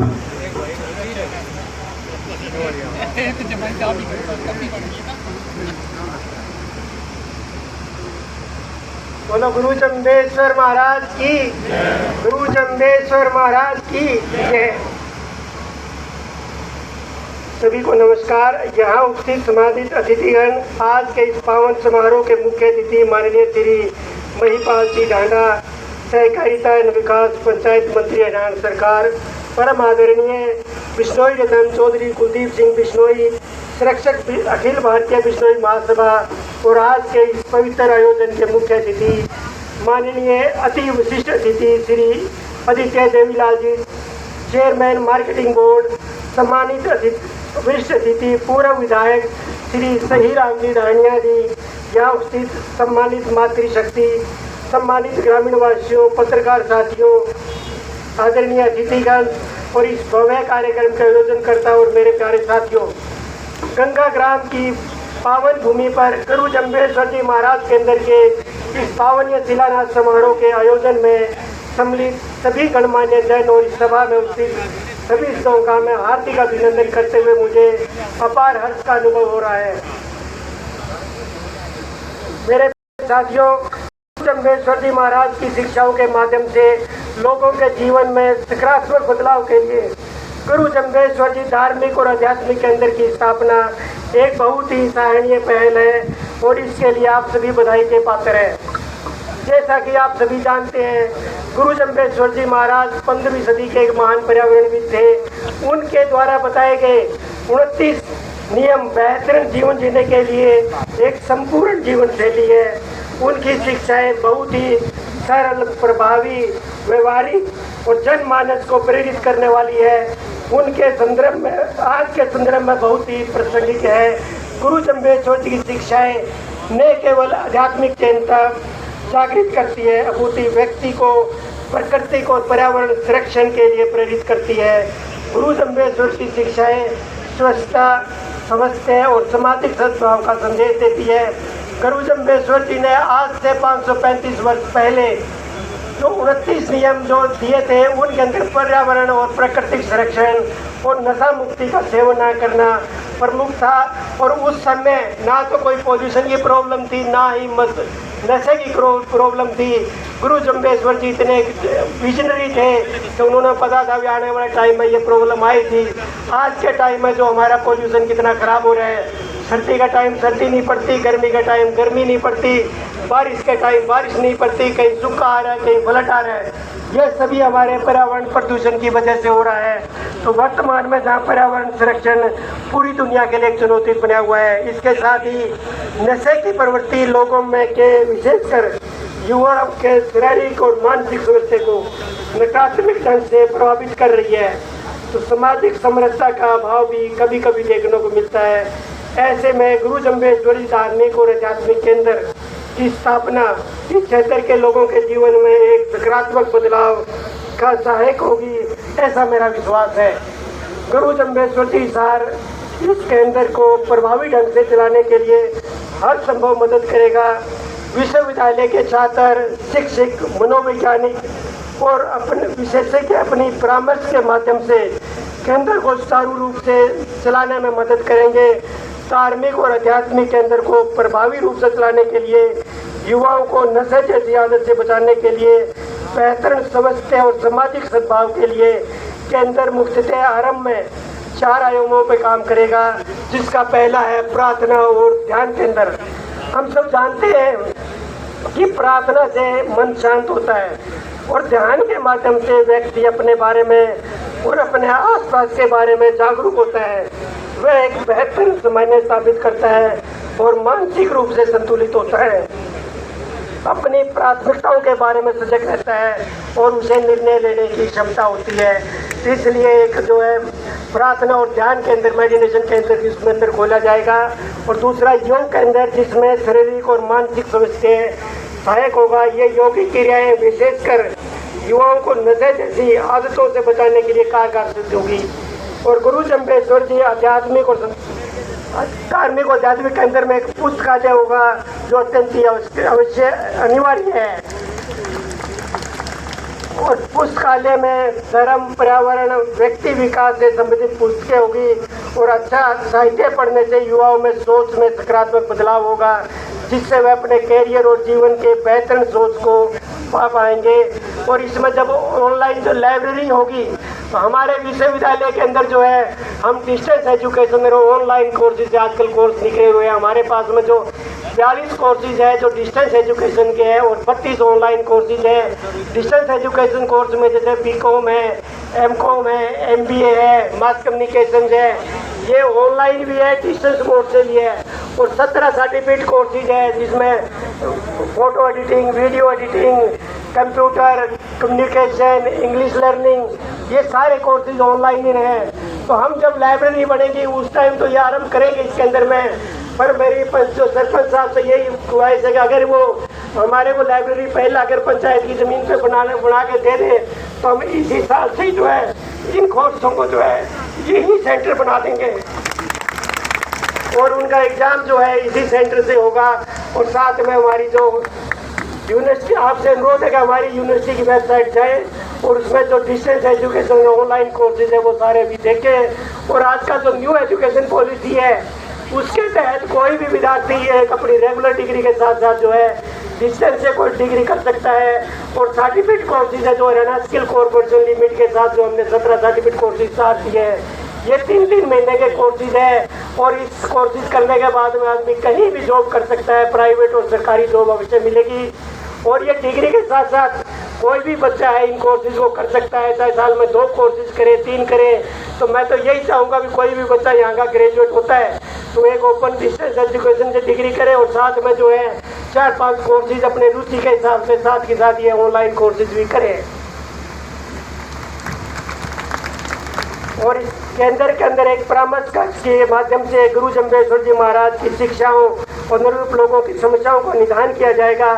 बोलो गुरु जम्बेश्वर महाराज की, गुरु जम्बेश्वर महाराज की जय। सभी को नमस्कार। यहाँ उपस्थित सम्मानित अतिथिगण, आज के इस पावन समारोह के मुख्य अतिथि माननीय श्री महिपाल सिंह ढांडा, सहकारिता एवं विकास पंचायत मंत्री हरियाणा सरकार, परम आदरणीय बिश्नोई रतन चौधरी कुलदीप सिंह बिश्नोई, संरक्षक अखिल भारतीय बिश्नोई महासभा, और आज के इस पवित्र आयोजन के मुख्य अतिथि माननीय अति विशिष्ट अतिथि Shri Aditya Devilal ji, chairman marketing board, सम्मानित विशिष्ट अतिथि पूर्व विधायक श्री सही राम जी डाणिया जी, यहाँ उपस्थित सम्मानित मातृशक्ति, सम्मानित ग्रामीण वासियों, पत्रकार साथियों, आदरणीय अतिथिगण और इस भव्य कार्यक्रम के आयोजन करता और मेरे प्यारे साथियों, गंगा ग्राम की पावन भूमि पर गुरु जम्बेश्वर जी महाराज केंद्र के इस पावनीय शिलान्यास समारोह के आयोजन में सम्मिलित सभी गणमान्य जन और इस सभा में उपस्थित सभी लोगों का मैं हार्दिक अभिनंदन करते हुए मुझे अपार हर्ष का अनुभव हो रहा है। मेरे साथियों, जम्बेश्वर जी महाराज की शिक्षाओं के माध्यम से लोगों के जीवन में सकारात्मक बदलाव के लिए गुरु जम्बेश्वर जी धार्मिक और आध्यात्मिक केंद्र की स्थापना एक बहुत ही सराहनीय पहल है और इसके लिए आप सभी बधाई के पात्र हैं। जैसा कि आप सभी जानते हैं, गुरु जम्बेश्वर जी महाराज 15वीं सदी के एक महान पर्यावरणविद थे। उनके द्वारा बताए गए 29 नियम बेहतर जीवन जीने के लिए एक संपूर्ण जीवन शैली है। उनकी शिक्षाएं बहुत ही सरल, प्रभावी, व्यवहारिक और जनमानस को प्रेरित करने वाली है। उनके संदर्भ में आज के संदर्भ में बहुत ही प्रासंगिक है। गुरु जम्बेश्वर जी की शिक्षाएं न केवल आध्यात्मिक चेतना जागृत करती है, अपितु व्यक्ति को प्रकृति को पर्यावरण संरक्षण के लिए प्रेरित करती है। गुरु जम्बेश्वर की शिक्षाएं स्वच्छता, समस्या और सामाजिक सद्भाव का संदेश देती है। गुरु जम्बेश्वर जी ने आज से 535 वर्ष पहले जो 29 नियम जो दिए थे, उनके अंदर पर्यावरण और प्राकृतिक संरक्षण और नशा मुक्ति का सेवन न करना प्रमुख था। और उस समय ना तो कोई पोल्यूशन की प्रॉब्लम थी, ना ही नशे की प्रॉब्लम थी। गुरु जम्बेश्वर जी इतने विजनरी थे कि उन्होंने पता था भी आने वाले टाइम में ये प्रॉब्लम आई थी। आज के टाइम में जो हमारा पोल्यूशन कितना खराब हो रहा है, सर्दी का टाइम सर्दी नहीं पड़ती, गर्मी का टाइम गर्मी नहीं पड़ती, बारिश के टाइम बारिश नहीं पड़ती, कहीं सूखा आ रहा है, कहीं फ्लड आ रहा है, यह सभी हमारे पर्यावरण प्रदूषण की वजह से हो रहा है। तो वर्तमान में जहाँ पर्यावरण संरक्षण पूरी दुनिया के लिए एक चुनौती बना हुआ है, इसके साथ ही नशे की प्रवृत्ति लोगों में के विशेषकर युवा के शारीरिक और मानसिक स्वास्थ्य को नकारात्मक ढंग से प्रभावित कर रही है। तो सामाजिक समरसता का अभाव भी कभी कभी देखने को मिलता है। ऐसे में गुरु जम्बेश्वरी धार्मिक और आध्यात्मिक केंद्र की स्थापना इस क्षेत्र के लोगों के जीवन में एक सकारात्मक बदलाव का सहायक होगी, ऐसा मेरा विश्वास है। गुरु जम्बेश्वर जी सार इस केंद्र को प्रभावी ढंग से चलाने के लिए हर संभव मदद करेगा। विश्वविद्यालय के छात्र, शिक्षक, मनोवैज्ञानिक और अपने विशेषज्ञ अपनी परामर्श के माध्यम से केंद्र को सुचारू रूप से चलाने में मदद करेंगे। धार्मिक और आध्यात्मिक केंद्र को प्रभावी रूप से चलाने के लिए युवाओं को नशे जैसी आदत से बचाने के लिए बेहतर समझते और सामाजिक सद्भाव के लिए केंद्र मुख्यतः आरंभ में 4 आयामों पर काम करेगा, जिसका पहला है प्रार्थना और ध्यान केंद्र। हम सब जानते हैं कि प्रार्थना से मन शांत होता है और ध्यान के माध्यम से व्यक्ति अपने बारे में और अपने आसपास के बारे में जागरूक होता है। वह एक बेहतर समझने साबित करता है और मानसिक रूप से संतुलित होता है, अपनी प्राथमिकताओं के बारे में सजग रहता है और उसे निर्णय लेने की क्षमता होती है। इसलिए एक जो है प्रार्थना और ध्यान केंद्र, मेडिटेशन केंद्र इसमें अंदर खोला जाएगा। और दूसरा योग केंद्र, जिसमें शारीरिक और मानसिक स्वास्थ्य सहायक होगा। ये योगिक क्रियाएं विशेषकर युवाओं को नशे जैसी आदतों से बचाने के लिए कारगर सिद्ध होगी। और गुरु जम्बेश्वर जी आध्यात्मिक और धार्मिक और आध्यात्मिक केंद्र में एक पुस्तकालय होगा जो अत्यंत अवश्य अनिवार्य है। और पुस्तकालय में धर्म, पर्यावरण, व्यक्ति विकास से संबंधित पुस्तकें होगी और अच्छा साहित्य पढ़ने से युवाओं में सोच में सकारात्मक बदलाव होगा, जिससे वे अपने कैरियर और जीवन के बेहतर सोच को पा पाएंगे। और इसमें जब ऑनलाइन जो लाइब्रेरी होगी तो हमारे विश्वविद्यालय के अंदर जो है हम डिस्टेंस एजुकेशन में ऑनलाइन कोर्सेज आजकल कोर्स निकले हुए हैं। हमारे पास में जो 42 कोर्सेज है जो डिस्टेंस एजुकेशन के हैं और 32 ऑनलाइन कोर्सेज है। डिस्टेंस एजुकेशन कोर्स में जैसे बीकॉम है, एमकॉम है, एमबीए है, मास कम्युनिकेशन है, ये ऑनलाइन भी है, डिस्टेंस मोड से भी है। और 17 सर्टिफिकेट कोर्सेज है जिसमें photo editing, video editing, computer communication, English learning, ये सारे कोर्सेज ऑनलाइन ही हैं। तो हम जब लाइब्रेरी बनेगी उस टाइम तो ये आरम्भ करेंगे इसके अंदर में। पर मेरी जो सरपंच साहब से यही ख्वाहिश है कि अगर वो हमारे को लाइब्रेरी पहले अगर पंचायत की ज़मीन पे बना के दे दे तो हम इसी साल से ही जो है इन कोर्सों को जो है यही सेंटर बना देंगे और उनका एग्ज़ाम जो है इसी सेंटर से होगा। और साथ में हमारी जो यूनिवर्सिटी, आपसे अनुरोध है कि हमारी यूनिवर्सिटी की वेबसाइट जाए और उसमें जो डिस्टेंस एजुकेशन ऑनलाइन कोर्सेज है वो सारे भी देखें। और आज का जो न्यू एजुकेशन पॉलिसी है उसके तहत कोई भी विद्यार्थी एक अपनी रेगुलर डिग्री के साथ साथ जो है डिस्टेंस से कोई डिग्री कर सकता है। और सर्टिफिकेट कोर्सेज है जो हरियाणा स्किल कॉर्पोरेशन लिमिट के साथ जो हमने 17 सर्टिफिकेट कोर्सेज स्टार्ट किए हैं, ये 3-3 महीने के कोर्सेज है। और इस कोर्सेज करने के बाद में आदमी कहीं भी जॉब कर सकता है, प्राइवेट और सरकारी जॉब अवश्य मिलेगी। और ये डिग्री के साथ साथ कोई भी बच्चा है इन कोर्सेज को कर सकता है, चाहे साल में 2 कोर्सेज करे, 3 करे। तो मैं तो यही चाहूँगा कि कोई भी बच्चा यहाँ का ग्रेजुएट होता है तो एक ओपन डिस्टेंस एजुकेशन से डिग्री करे और साथ में जो है 4-5 कोर्सेज अपने रुचि के हिसाब से साथ के साथ ये ऑनलाइन कोर्सेज भी करें। और इस केंद्र के अंदर एक परामर्श कक्ष के माध्यम से गुरु जम्बेश्वर जी महाराज की शिक्षाओं और निरूप लोगों की समस्याओं को निदान किया जाएगा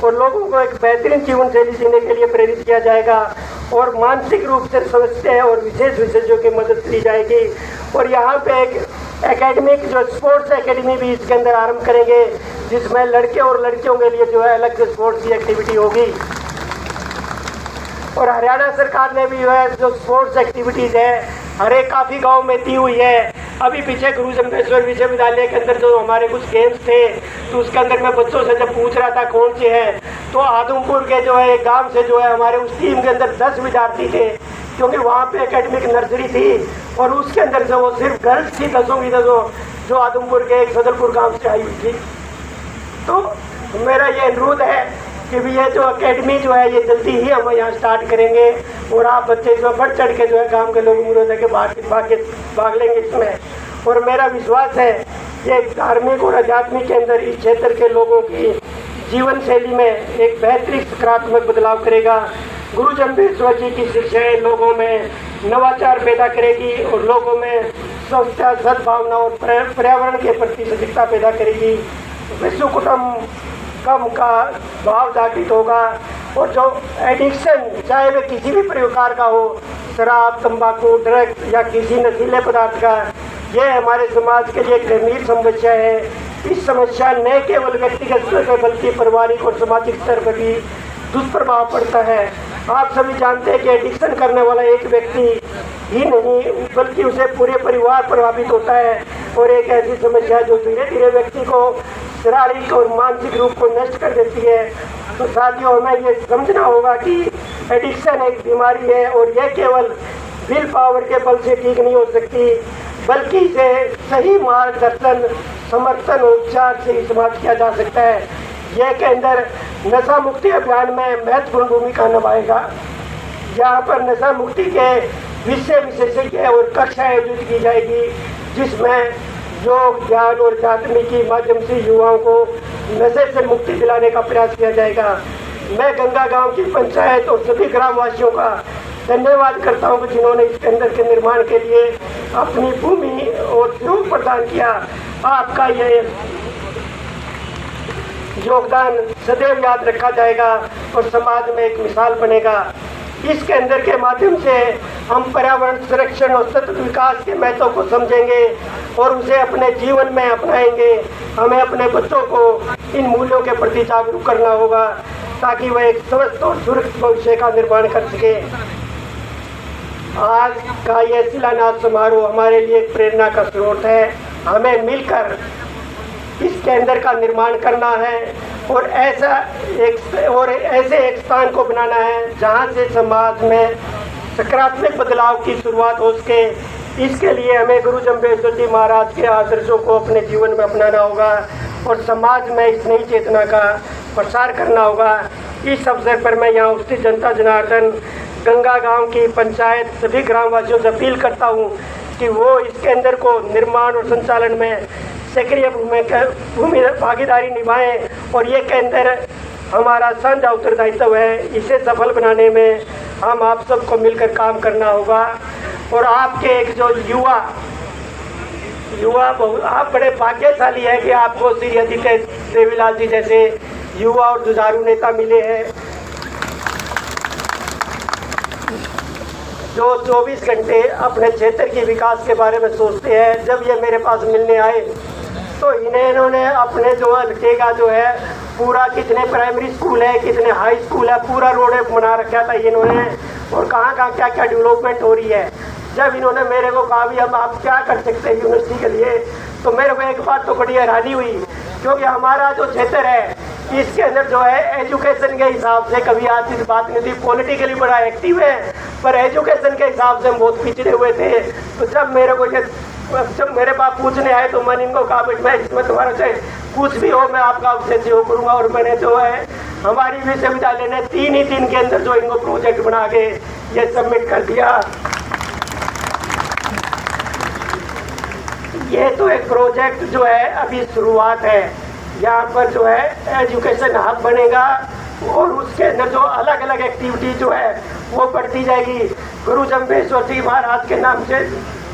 और लोगों को एक बेहतरीन जीवन शैली जीने के लिए प्रेरित किया जाएगा और मानसिक रूप से समझते हैं और विशेष विशेषज्ञों की मदद ली जाएगी। और यहाँ पे एक एकेडमिक जो स्पोर्ट्स एकेडमी भी इसके अंदर आरंभ करेंगे जिसमें लड़के और लड़कियों के लिए जो है अलग से स्पोर्ट्स की एक्टिविटी होगी। और हरियाणा सरकार ने भी जो है जो स्पोर्ट्स एक्टिविटीज़ है हर एक काफ़ी गांव में दी हुई है। अभी पीछे गुरु जम्बेश्वर विश्वविद्यालय के अंदर जो हमारे कुछ गेम्स थे तो उसके अंदर मैं बच्चों से जब पूछ रहा था कौन से हैं तो आदमपुर के जो है गांव से जो है हमारे उस टीम के अंदर 10 विद्यार्थी थे, क्योंकि वहाँ पे एकेडमिक नर्सरी थी और उसके अंदर से वो सिर्फ गर्ल्स थी 10 की 10 जो आदमपुर के एक सदरपुर गाँव से आई हुई थी। तो मेरा ये अनुरोध है कि भी ये जो एकेडमी जो है ये जल्दी ही हम यहाँ स्टार्ट करेंगे और आप बच्चे जो बढ़ चढ़ के जो है गांव के लोग अनुरोध है कि भाग लेंगे इसमें। और मेरा विश्वास है ये धार्मिक और आध्यात्मिक के अंदर इस क्षेत्र के लोगों की जीवन शैली में एक बेहतरीन सकारात्मक बदलाव करेगा। गुरु जम्बेश्वर जी की शिक्षाएँ लोगों में नवाचार पैदा करेगी और लोगों में स्वच्छता, सद्भावना और पर्यावरण के प्रति सजगता पैदा करेगी। विश्व कुटुंब कम का भाव जागृत होगा और जो एडिक्शन चाहे वह किसी भी प्रकार का हो, शराब, तंबाकू, ड्रग्स या किसी नशीले पदार्थ का, यह हमारे समाज के लिए एक गंभीर समस्या है। इस समस्या न केवल व्यक्तिगत स्तर पर बल्कि पारिवारिक और सामाजिक स्तर पर भी दुष्प्रभाव पड़ता है। आप सभी जानते हैं कि एडिक्शन करने वाला एक व्यक्ति ही नहीं बल्कि उसे पूरे परिवार प्रभावित होता है और एक ऐसी समस्या जो धीरे धीरे व्यक्ति को शारीरिक और मानसिक रूप को नष्ट कर देती है। तो साथियों हमें ये समझना होगा कि एडिक्शन एक बीमारी है और यह केवल विल पावर के बल से ठीक नहीं हो सकती बल्कि इसे सही मार्गदर्शन, समर्थन और उपचार से इस्तेमाल किया जा सकता है। यह केंद्र नशा मुक्ति अभियान में महत्वपूर्ण भूमिका निभाएगा। यहाँ पर नशा मुक्ति के विषय विशेषज्ञ और कक्षाएं आयोजित की जाएगी जिसमें योग, ज्ञान और अध्यात्म के माध्यम से युवाओं को नशे से मुक्ति दिलाने का प्रयास किया जाएगा। मैं गंगा गांव की पंचायत और सभी ग्रामवासियों का धन्यवाद करता हूं कि जिन्होंने इस केंद्र के निर्माण के लिए अपनी भूमि और सहयोग प्रदान किया। आपका ये योगदान सदैव याद रखा जाएगा और समाज में एक मिसाल बनेगा। इसके अंदर के माध्यम से हम पर्यावरण संरक्षण और सतत विकास के महत्व को समझेंगे और उसे अपने जीवन में अपनाएंगे। हमें अपने बच्चों को इन मूल्यों के प्रति जागरूक करना होगा ताकि वह एक स्वस्थ और सुरक्षित भविष्य का निर्माण कर सके। आज का यह शिलान्यास समारोह हमारे लिए एक प्रेरणा का स्रोत है। हमें मिलकर इसके अंदर का निर्माण करना है और ऐसे एक स्थान को बनाना है जहां से समाज में सकारात्मक बदलाव की शुरुआत हो सके। इसके लिए हमें गुरु जम्बेश्वर जी महाराज के आदर्शों को अपने जीवन में अपनाना होगा और समाज में इस नई चेतना का प्रसार करना होगा। इस अवसर पर मैं यहाँ उपस्थित जनता जनार्दन गंगा गांव की पंचायत सभी ग्रामवासियों से अपील करता हूँ कि वो इसके अंदर को निर्माण और संचालन में सक्रिय भूमि भागीदारी निभाएं और ये केंद्र हमारा साझा उत्तरदायित्व है। इसे सफल बनाने में हम आप सबको मिलकर काम करना होगा। और आपके एक जो युवा आप बड़े भाग्यशाली हैं कि आपको श्री आदित्य देवीलाल जी जैसे युवा और जुझारू नेता मिले हैं जो 24 घंटे अपने क्षेत्र के विकास के बारे में सोचते हैं। जब ये मेरे पास मिलने आए तो इन्होंने अपने जो हल्के का जो है पूरा कितने प्राइमरी स्कूल है, कितने हाई स्कूल है, पूरा रोड बना रखा था इन्होंने और कहाँ कहाँ क्या क्या डेवलपमेंट हो रही है। जब इन्होंने मेरे को कहा भी हम आप क्या कर सकते हैं यूनिवर्सिटी के लिए, तो मेरे को एक बात तो बड़ी हैरानी हुई क्योंकि हमारा जो क्षेत्र है इसके अंदर जो है एजुकेशन के हिसाब से कभी आज इस बात नहीं थी। पॉलिटिकली बड़ा एक्टिव है पर एजुकेशन के हिसाब से हम बहुत पिछड़े हुए थे। तो जब मेरे पास पूछने आए तो मैंने इनको कहा भाई मैं इसमें तुम्हारा चाहे कुछ भी हो मैं आपका आपसे सहयोग करूँगा। और मैंने जो है हमारी विश्वविद्यालय ने 3 ही दिन के अंदर जो इनको प्रोजेक्ट बना के ये सबमिट कर दिया। ये तो एक प्रोजेक्ट जो है अभी शुरुआत है। यहाँ पर जो है एजुकेशन हब बनेगा और उसके अंदर जो अलग अलग एक्टिविटी जो है वो बढ़ती जाएगी। गुरु जम्बेश्वर जी महाराज के नाम से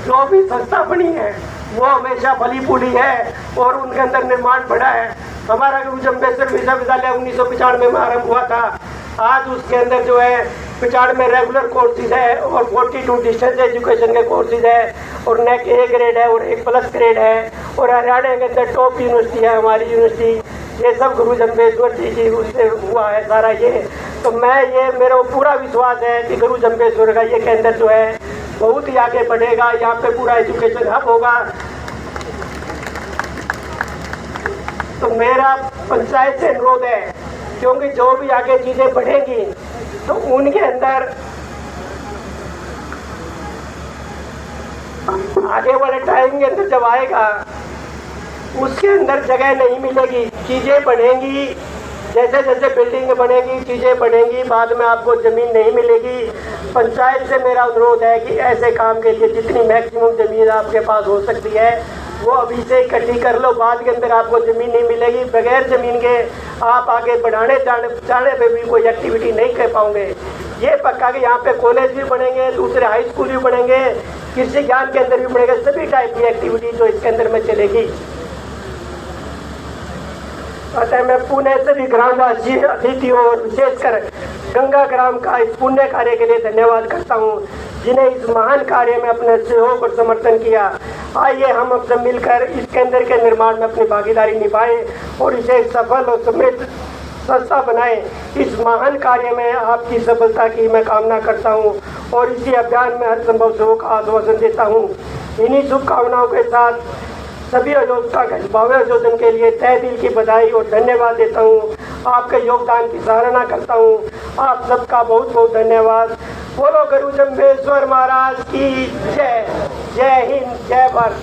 जो भी संस्था बनी है वो हमेशा फली फूली है और उनके अंदर निर्माण बढ़ा है। हमारा गुरु जम्बेश्वर विश्वविद्यालय 1995 में आरंभ हुआ था। आज उसके अंदर जो है 95 रेगुलर कोर्सेज है और 42 डिस्टेंस एजुकेशन के कोर्सेज है और नेक ए ग्रेड है और 1+ ग्रेड है और हरियाणा के अंदर टॉप यूनिवर्सिटी है हमारी यूनिवर्सिटी। ये सब गुरु जम्बेश्वर जी की उससे हुआ है सारा ये। तो मेरा पूरा विश्वास है कि गुरु जम्बेश्वर का ये केंद्र जो है बहुत ही आगे बढ़ेगा। यहाँ पे पूरा एजुकेशन हब होगा। तो मेरा पंचायत से अनुरोध है क्योंकि जो भी आगे चीजें बढ़ेंगी तो उनके अंदर आगे वाले टाइम के अंदर जब आएगा उसके अंदर जगह नहीं मिलेगी। चीजें बढ़ेंगी, जैसे जैसे बिल्डिंग बनेगी चीजें बढ़ेंगी, बाद में आपको जमीन नहीं मिलेगी। पंचायत से मेरा अनुरोध है कि ऐसे काम के लिए जितनी मैक्सिमम जमीन आपके पास हो सकती है वो अभी से इकट्ठी कर लो। बाद के अंदर आपको ज़मीन नहीं मिलेगी। बगैर ज़मीन के आप आगे बढ़ाने जाने पे भी कोई एक्टिविटी नहीं कर पाओगे। ये पक्का कि यहाँ पे कॉलेज भी बनेंगे, दूसरे हाई स्कूल भी बनेंगे, कृषि ज्ञान के अंदर भी बनेंगे, सभी टाइप की एक्टिविटी जो इसके अंदर में चलेगी। अतः मैं पुणे से भी ग्रामवासी अतिथियों और विशेषकर गंगा ग्राम का इस पुण्य कार्य के लिए धन्यवाद करता हूँ जिन्हें इस महान कार्य में अपने सहयोग और समर्थन किया। आइए हम अब सब मिलकर इस केंद्र के निर्माण में अपनी भागीदारी निभाएं और इसे सफल और समृद्ध संस्था बनाएं। इस महान कार्य में आपकी सफलता की मैं कामना करता हूं और इसी अभियान में हर संभव सहयोग का आश्वासन देता हूं। इन्हीं शुभकामनाओं के साथ सभी आयोजकों का भव्य आयोजन के लिए तहे दिल की बधाई और धन्यवाद देता हूँ। आपके योगदान की सराहना करता हूँ। आप सबका बहुत बहुत धन्यवाद। बोलो गुरु जम्बेश्वर महाराज की जय। जय हिंद, जय भारत।